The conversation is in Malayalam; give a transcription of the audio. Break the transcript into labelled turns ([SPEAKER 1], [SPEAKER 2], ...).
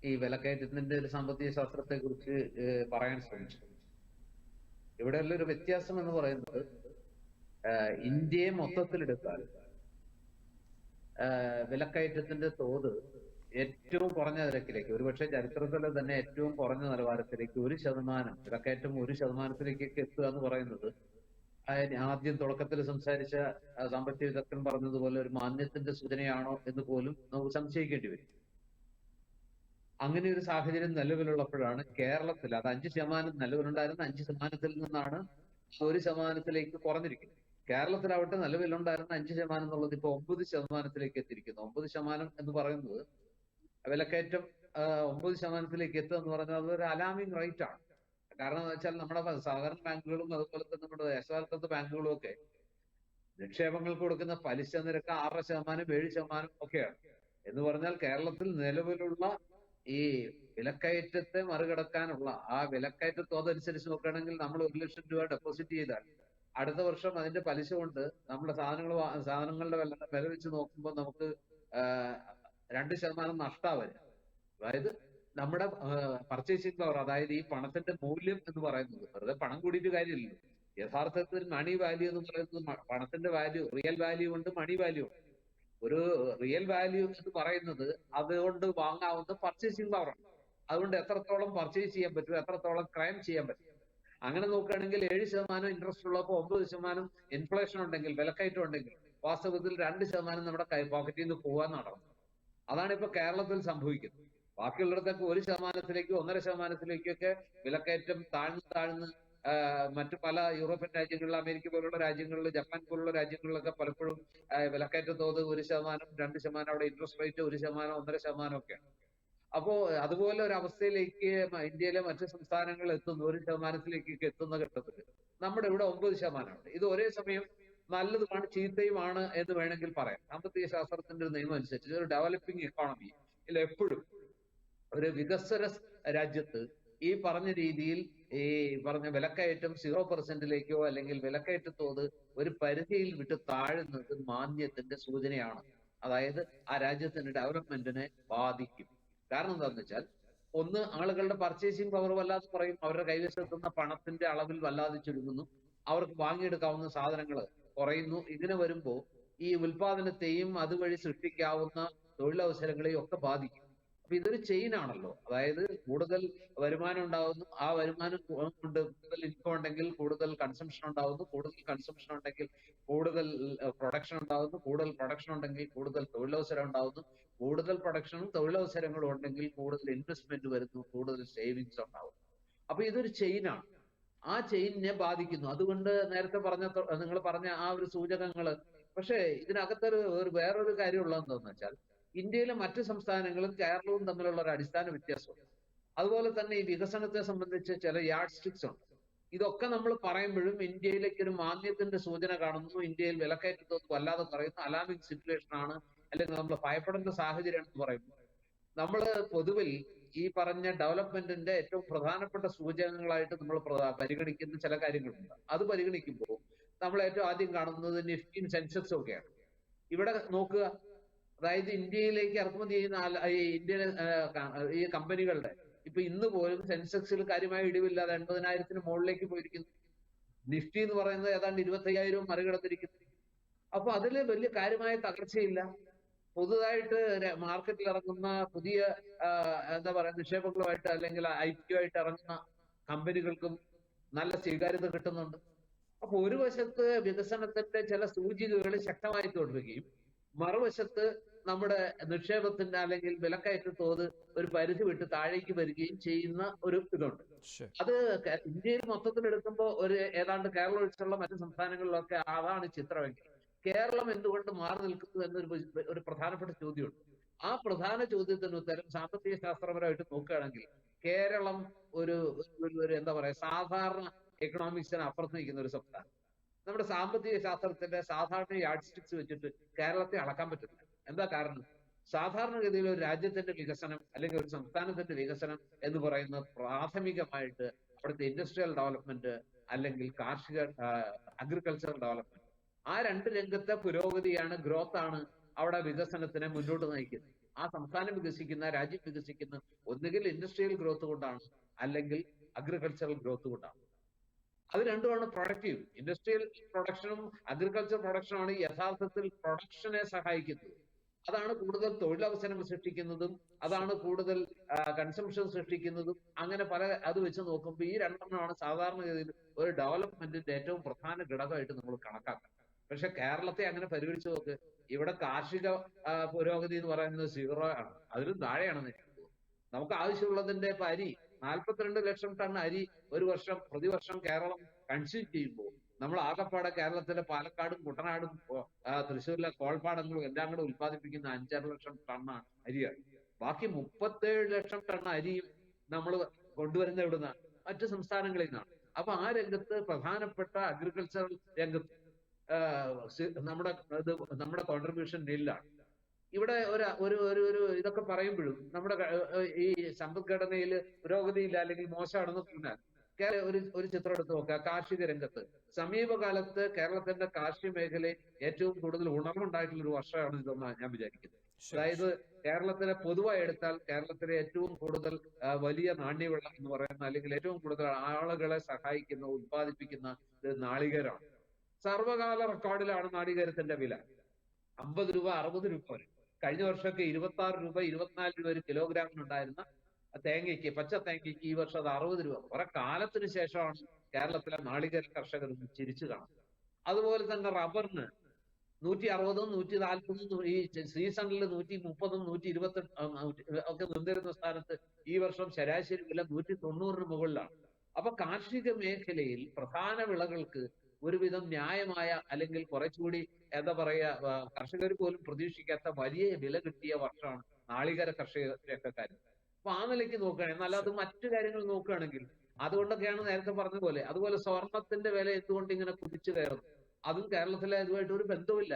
[SPEAKER 1] ഈ വിലക്കയറ്റത്തിന്റെ ഒരു സാമ്പത്തിക ശാസ്ത്രത്തെ കുറിച്ച് പറയാൻ ശ്രമിച്ചു. ഇവിടെയുള്ള ഒരു വ്യത്യാസം എന്ന് പറയുന്നത് ഇന്ത്യയെ മൊത്തത്തിലെടുത്താൽ വിലക്കയറ്റത്തിന്റെ തോത് ഏറ്റവും കുറഞ്ഞ നിരക്കിലേക്ക്, ഒരുപക്ഷെ ചരിത്രത്തിലെ തന്നെ ഏറ്റവും കുറഞ്ഞ നിലവാരത്തിലേക്ക് 1% വിലക്കയറ്റം 1%ലേക്കൊക്കെ എത്തുക എന്ന് പറയുന്നത് ആദ്യം തുടക്കത്തിൽ സംസാരിച്ച സാമ്പത്തിക വിദഗ്ധൻ പറഞ്ഞതുപോലെ ഒരു മാന്ദ്യത്തിന്റെ സൂചനയാണോ എന്ന് പോലും നമുക്ക് സംശയിക്കേണ്ടി വരും. അങ്ങനെ ഒരു സാഹചര്യം നിലവിലുള്ളപ്പോഴാണ് കേരളത്തിൽ അത് 5% നിലവിലുണ്ടായിരുന്ന 5%ൽ നിന്നാണ് 1%ത്തിലേക്ക് കുറഞ്ഞിരിക്കുന്നത്. കേരളത്തിലാവട്ടെ നിലവിലുണ്ടായിരുന്ന 5% എന്നുള്ളത് ഇപ്പൊ 9%ത്തിലേക്ക് എത്തിയിരിക്കുന്നു. 9% എന്ന് പറയുന്നത് വിലക്കയറ്റം 9%ത്തിലേക്ക് എത്തുക എന്ന് പറഞ്ഞാൽ അതൊരു അലാമിംഗ് റേറ്റ് ആണ്. കാരണം എന്ന് വെച്ചാൽ നമ്മുടെ സഹകരണ ബാങ്കുകളും അതുപോലെ തന്നെ നമ്മുടെ ദേശസാൽകൃത ബാങ്കുകളും ഒക്കെ നിക്ഷേപങ്ങൾക്ക് കൊടുക്കുന്ന പലിശ നിരക്ക് 6%, 7% ഒക്കെയാണ്. എന്ന് പറഞ്ഞാൽ കേരളത്തിൽ നിലവിലുള്ള ഈ വിലക്കയറ്റത്തെ മറികടക്കാനുള്ള ആ വിലക്കയറ്റ തോതനുസരിച്ച് നോക്കുകയാണെങ്കിൽ നമ്മൾ 1 ലക്ഷം രൂപ ഡെപ്പോസിറ്റ് ചെയ്താൽ അടുത്ത വർഷം അതിന്റെ പലിശ കൊണ്ട് നമ്മുടെ സാധനങ്ങളുടെ വില വെച്ച് നോക്കുമ്പോൾ നമുക്ക് 2% നഷ്ടം വരും. അതായത് നമ്മുടെ പർച്ചേസിംഗ് പവർ, അതായത് ഈ പണത്തിന്റെ മൂല്യം എന്ന് പറയുന്നത്, വെറുതെ പണം കൂടിയിട്ട് കാര്യമില്ലല്ലോ. യഥാർത്ഥത്തിൽ മണി വാല്യൂ എന്ന് പറയുന്നത് പണത്തിന്റെ വാല്യൂ, റിയൽ വാല്യൂ ഉണ്ട്, മണി വാല്യൂ ഉണ്ട്. ഒരു റിയൽ വാല്യൂ എന്ന് പറയുന്നത് അതുകൊണ്ട് വാങ്ങാവുന്ന പർച്ചേസിംഗ് പവറാണ്. അതുകൊണ്ട് എത്രത്തോളം പർച്ചേസ് ചെയ്യാൻ പറ്റും, എത്രത്തോളം ക്രൈം ചെയ്യാൻ പറ്റും. അങ്ങനെ നോക്കുകയാണെങ്കിൽ 7% ഇൻട്രസ്റ്റ് ഉള്ളപ്പോൾ 9% ഇൻഫ്ലേഷൻ ഉണ്ടെങ്കിൽ, വിലക്കയറ്റം ഉണ്ടെങ്കിൽ, വാസ്തവത്തിൽ 2% നമ്മുടെ പോക്കറ്റിൽ നിന്ന് പോകാൻ നടന്നു. അതാണ് ഇപ്പൊ കേരളത്തിൽ സംഭവിക്കുന്നത്. ബാക്കിയുള്ളിടത്തൊക്കെ 1%ത്തിലേക്കും 1.5%ത്തിലേക്കൊക്കെ വിലക്കയറ്റം താഴ്ന്ന് മറ്റു പല യൂറോപ്യൻ രാജ്യങ്ങളിൽ, അമേരിക്ക പോലുള്ള രാജ്യങ്ങളിൽ, ജപ്പാൻ പോലുള്ള രാജ്യങ്ങളിലൊക്കെ പലപ്പോഴും വിലക്കയറ്റ തോത് 1%, 2%, അവിടെ ഇൻട്രസ്റ്റ് റേറ്റ് 1%, 1.5% ഒക്കെയാണ്. അപ്പോ അതുപോലെ ഒരു അവസ്ഥയിലേക്ക് ഇന്ത്യയിലെ മറ്റു സംസ്ഥാനങ്ങൾ എത്തുന്നു, 1%ത്തിലേക്കൊക്കെ എത്തുന്ന ഘട്ടത്തിൽ നമ്മുടെ ഇവിടെ 9%. ഇത് ഒരേ സമയം നല്ലതുമാണ് ചീത്തയുമാണ് എന്ന് വേണമെങ്കിൽ പറയാം. സാമ്പത്തിക ശാസ്ത്രത്തിന്റെ ഒരു നിയമം അനുസരിച്ച് ഒരു ഡെവലപ്പിംഗ് എക്കോണമി എപ്പോഴും ഒരു വികസ്വര രാജ്യത്ത് ഈ പറഞ്ഞ രീതിയിൽ ഈ പറഞ്ഞ വിലക്കയറ്റം 0%ലേക്കോ അല്ലെങ്കിൽ വിലക്കയറ്റ തോത് ഒരു പരിധിയിൽ വിട്ട് താഴുന്നത് മാന്ദ്യത്തിന്റെ സൂചനയാണ്. അതായത് ആ രാജ്യത്തിന്റെ ഡെവലപ്മെന്റിനെ ബാധിക്കും. കാരണം എന്താണെന്ന് വെച്ചാൽ, ഒന്ന്, ആളുകളുടെ പർച്ചേസിംഗ് പവർ വല്ലാതെ കുറയും, അവരുടെ കൈവശത്തുന്ന പണത്തിന്റെ അളവിൽ വല്ലാതെ ചുരുങ്ങുന്നു, അവർക്ക് വാങ്ങിയെടുക്കാവുന്ന സാധനങ്ങൾ കുറയുന്നു. ഇങ്ങനെ വരുമ്പോൾ ഈ ഉൽപാദനത്തെയും അതുവഴി സൃഷ്ടിക്കാവുന്ന തൊഴിലവസരങ്ങളെയും ഒക്കെ ബാധിക്കും. അപ്പൊ ഇതൊരു ചെയിൻ ആണല്ലോ. അതായത് കൂടുതൽ വരുമാനം ഉണ്ടാവുന്നു, ആ വരുമാനം കൊണ്ട് കൂടുതൽ ഇൻകം ഉണ്ടെങ്കിൽ കൂടുതൽ കൺസംഷൻ ഉണ്ടാവുന്നു, കൂടുതൽ കൺസംഷൻ ഉണ്ടെങ്കിൽ കൂടുതൽ പ്രൊഡക്ഷൻ ഉണ്ടാവുന്നു, കൂടുതൽ പ്രൊഡക്ഷൻ ഉണ്ടെങ്കിൽ കൂടുതൽ തൊഴിലവസരം ഉണ്ടാവുന്നു, കൂടുതൽ പ്രൊഡക്ഷനും തൊഴിലവസരങ്ങളും ഉണ്ടെങ്കിൽ കൂടുതൽ ഇൻവെസ്റ്റ്മെന്റ് വരുന്നു, കൂടുതൽ സേവിങ്സ് ഉണ്ടാവുന്നു. അപ്പൊ ഇതൊരു ചെയിനാണ്. ആ ചെയിനിനെ ബാധിക്കുന്നു. അതുകൊണ്ട് നേരത്തെ നിങ്ങൾ പറഞ്ഞ ആ ഒരു സൂചകങ്ങള്, പക്ഷേ ഇതിനകത്തൊരു വേറൊരു കാര്യമുള്ളത് എന്താണെന്ന് വെച്ചാൽ, ഇന്ത്യയിലെ മറ്റു സംസ്ഥാനങ്ങളും കേരളവും തമ്മിലുള്ള ഒരു അടിസ്ഥാന വ്യത്യാസമുണ്ട്. അതുപോലെ തന്നെ ഈ വികസനത്തെ സംബന്ധിച്ച് ചില യാർഡ് സ്റ്റിക്സ് ഉണ്ട്. ഇതൊക്കെ നമ്മൾ പറയുമ്പോഴും ഇന്ത്യയിലേക്ക് ഒരു മാന്ദ്യത്തിന്റെ സൂചന കാണുന്നു, ഇന്ത്യയിൽ വിലക്കയറ്റത്തോട് വല്ലാതെ പറയുന്നു, അലാമിംഗ് സിറ്റുവേഷൻ ആണ്, അല്ലെങ്കിൽ നമ്മൾ ഭയപ്പെടേണ്ട സാഹചര്യം എന്ന് പറയുമ്പോൾ നമ്മൾ പൊതുവിൽ ഈ പറഞ്ഞ ഡെവലപ്മെന്റിന്റെ ഏറ്റവും പ്രധാനപ്പെട്ട സൂചകങ്ങളായിട്ട് നമ്മൾ പരിഗണിക്കുന്ന ചില കാര്യങ്ങളുണ്ട്. അത് പരിഗണിക്കുമ്പോൾ നമ്മൾ ഏറ്റവും ആദ്യം കാണുന്നത് നിഫ്റ്റിയും സെൻസെക്സും ഒക്കെയാണ്. ഇവിടെ നോക്കുക, അതായത് ഇന്ത്യയിലേക്ക് ഇറക്കുമതി ചെയ്യുന്ന ഇന്ത്യയിലെ ഈ കമ്പനികളുടെ ഇപ്പൊ ഇന്ന് പോലും സെൻസെക്സിൽ കാര്യമായ ഇടിവില്ലാതെ 80,000-ന് മുകളിലേക്ക് പോയിരിക്കുന്നു. നിഫ്റ്റി എന്ന് പറയുന്നത് ഏതാണ്ട് 25,000 മറികടന്നിരിക്കുന്നു. അപ്പൊ അതിൽ വലിയ കാര്യമായ തകർച്ചയില്ല. പുതുതായിട്ട് മാർക്കറ്റിൽ ഇറങ്ങുന്ന പുതിയ എന്താ പറയുക, നിക്ഷേപങ്ങളുമായിട്ട് അല്ലെങ്കിൽ IPO ആയിട്ട് ഇറങ്ങുന്ന കമ്പനികൾക്കും നല്ല സ്വീകാര്യത കിട്ടുന്നുണ്ട്. അപ്പൊ ഒരു വശത്ത് വികസനത്തിന്റെ ചില സൂചികകൾ ശക്തമായി തുടരുകയും, മറുവശത്ത് നമ്മുടെ നിക്ഷേപത്തിന്റെ അല്ലെങ്കിൽ വിലക്കയറ്റ തോത് ഒരു പരിധി വിട്ട് താഴേക്ക് വരികയും ചെയ്യുന്ന ഒരു ഇതുണ്ട്. അത് ഇന്ത്യയിൽ മൊത്തത്തിൽ എടുക്കുമ്പോൾ ഒരു ഏതാണ്ട് കേരളം ഒഴിച്ചുള്ള മറ്റു സംസ്ഥാനങ്ങളിലൊക്കെ അതാണ് ചിത്രമെങ്കിൽ, കേരളം എന്തുകൊണ്ട് മാറി നിൽക്കുന്നു എന്നൊരു ഒരു പ്രധാനപ്പെട്ട ചോദ്യമുണ്ട്. ആ പ്രധാന ചോദ്യത്തിന് ഉത്തരം സാമ്പത്തിക ശാസ്ത്രപരമായിട്ട് നോക്കുകയാണെങ്കിൽ കേരളം ഒരു എന്താ പറയാ, സാധാരണ എക്കണോമിക്സിന് അപ്പുറത്ത് നിൽക്കുന്ന ഒരു സംസ്ഥാനം. നമ്മുടെ സാമ്പത്തിക ശാസ്ത്രത്തിന്റെ സാധാരണ യാർഡ് സ്റ്റിക്സ് വെച്ചിട്ട് കേരളത്തെ അളക്കാൻ പറ്റുന്നില്ല. എന്താ കാരണം? സാധാരണഗതിയിൽ ഒരു രാജ്യത്തിന്റെ വികസനം അല്ലെങ്കിൽ ഒരു സംസ്ഥാനത്തിന്റെ വികസനം എന്ന് പറയുന്നത് പ്രാഥമികമായിട്ട് അവിടുത്തെ ഇൻഡസ്ട്രിയൽ ഡെവലപ്മെന്റ് അല്ലെങ്കിൽ കാർഷിക അഗ്രികൾച്ചറൽ ഡെവലപ്മെന്റ്, ആ രണ്ട് രംഗത്തെ പുരോഗതിയാണ്, ഗ്രോത്ത് ആണ് അവിടെ വികസനത്തിനെ മുന്നോട്ട് നയിക്കുന്നത്. ആ സംസ്ഥാനം വികസിക്കുന്ന, രാജ്യം വികസിക്കുന്ന ഒന്നുകിൽ ഇൻഡസ്ട്രിയൽ ഗ്രോത്ത് കൊണ്ടാണ്, അല്ലെങ്കിൽ അഗ്രികൾച്ചറൽ ഗ്രോത്ത് കൊണ്ടാണ്. അത് രണ്ടുമാണ് പ്രൊഡക്റ്റീവ്. ഇൻഡസ്ട്രിയൽ പ്രൊഡക്ഷനും അഗ്രികൾച്ചർ പ്രൊഡക്ഷനുമാണ് യഥാർത്ഥത്തിൽ പ്രൊഡക്ഷനെ സഹായിക്കുന്നത്. അതാണ് കൂടുതൽ തൊഴിലവസരങ്ങൾ സൃഷ്ടിക്കുന്നതും, അതാണ് കൂടുതൽ കൺസംഷൻ സൃഷ്ടിക്കുന്നതും. അങ്ങനെ പല അത് വെച്ച് നോക്കുമ്പോൾ ഈ രണ്ടെണ്ണമാണ് സാധാരണഗതിയിൽ ഒരു ഡെവലപ്മെന്റിന്റെ ഏറ്റവും പ്രധാന ഘടകമായിട്ട് നമ്മൾ കണക്കാക്കുക. പക്ഷെ കേരളത്തെ അങ്ങനെ പരിഗണിച്ച് നോക്ക്, ഇവിടെ കാർഷിക പുരോഗതി എന്ന് പറയുന്നത് 0 ആണ്, അതിലും താഴെയാണെന്ന് എനിക്ക് തോന്നുന്നു. നമുക്ക് ആവശ്യമുള്ളതിന്റെ ഇപ്പൊ അരി 42 ലക്ഷം ടൺ അരി ഒരു വർഷം പ്രതിവർഷം കേരളം കൺസ്യൂം ചെയ്യുമ്പോൾ നമ്മൾ ആകെപ്പാടെ കേരളത്തിലെ പാലക്കാടും കുട്ടനാടും തൃശ്ശൂരിലെ കോൾപ്പാടങ്ങളും എല്ലാം കൂടെ ഉത്പാദിപ്പിക്കുന്ന 5-6 ലക്ഷം ടണ്ണാണ് അരിയാണ്. ബാക്കി 37 ലക്ഷം ടൺ അരിയും നമ്മൾ കൊണ്ടുവരുന്ന ഇവിടുന്ന് മറ്റു സംസ്ഥാനങ്ങളിൽ നിന്നാണ്. അപ്പൊ ആ രംഗത്ത് പ്രധാനപ്പെട്ട അഗ്രികൾച്ചറൽ രംഗത്ത് നമ്മുടെ കോൺട്രിബ്യൂഷൻ നില്ലാണ്. ഇവിടെ ഒരു ഇതൊക്കെ പറയുമ്പോഴും നമ്മുടെ ഈ സമ്പദ്ഘടനയിൽ പുരോഗതിയില്ല അല്ലെങ്കിൽ മോശമാണെന്ന് പറഞ്ഞാൽ ഒരു ചിത്രം എടുത്ത് നോക്കുക. കാർഷിക രംഗത്ത് സമീപകാലത്ത് കേരളത്തിന്റെ കാർഷിക മേഖലയിൽ ഏറ്റവും കൂടുതൽ ഉണർവുണ്ടായിട്ടുള്ള ഒരു വർഷമാണ് ഇതെന്നാണ് ഞാൻ വിചാരിക്കുന്നത്. അതായത് കേരളത്തിലെ പൊതുവായി എടുത്താൽ കേരളത്തിലെ ഏറ്റവും കൂടുതൽ വലിയ നാണ്യവിള എന്ന് പറയുന്ന, അല്ലെങ്കിൽ ഏറ്റവും കൂടുതൽ ആളുകളെ സഹായിക്കുന്ന, ഉത്പാദിപ്പിക്കുന്ന നാളികേരമാണ്. സർവകാല റെക്കോർഡിലാണ് നാളികേരത്തിന്റെ വില. 50 രൂപ 60 രൂപ വരെ. കഴിഞ്ഞ വർഷമൊക്കെ 26 രൂപ 24 രൂപ ഒരു കിലോഗ്രാമിനുണ്ടായിരുന്ന തേങ്ങയ്ക്ക്, പച്ച തേങ്ങയ്ക്ക് ഈ വർഷം അത് 60 രൂപ. കുറെ കാലത്തിന് ശേഷമാണ് കേരളത്തിലെ നാളികേര കർഷകർ ചിരിച്ചു കാണുന്നത്. അതുപോലെ തന്നെ റബ്ബറിന് 160, 140 ഈ സീസണിൽ 130, 128 ഒക്കെ നിന്നിരുന്ന സ്ഥാനത്ത് ഈ വർഷം ശരാശരി വില 190 മുകളിലാണ്. അപ്പൊ കാർഷിക മേഖലയിൽ പ്രധാന വിളകൾക്ക് ഒരുവിധം ന്യായമായ, അല്ലെങ്കിൽ കുറച്ചുകൂടി എന്താ പറയുക, കർഷകർ പോലും പ്രതീക്ഷിക്കാത്ത വലിയ വില കിട്ടിയ വർഷമാണ് നാളികേര കർഷകക്കാർ. അപ്പൊ ആ നിലയ്ക്ക് നോക്കുകയാണെങ്കിൽ, എന്നാൽ അത് മറ്റു കാര്യങ്ങൾ നോക്കുകയാണെങ്കിൽ അതുകൊണ്ടൊക്കെയാണ് നേരത്തെ പറഞ്ഞ പോലെ. അതുപോലെ സ്വർണത്തിന്റെ വില എന്തുകൊണ്ട് ഇങ്ങനെ കുതിച്ചു കയറുന്നു, അതും കേരളത്തിലെ ഇതുമായിട്ട് ഒരു ബന്ധവുമില്ല.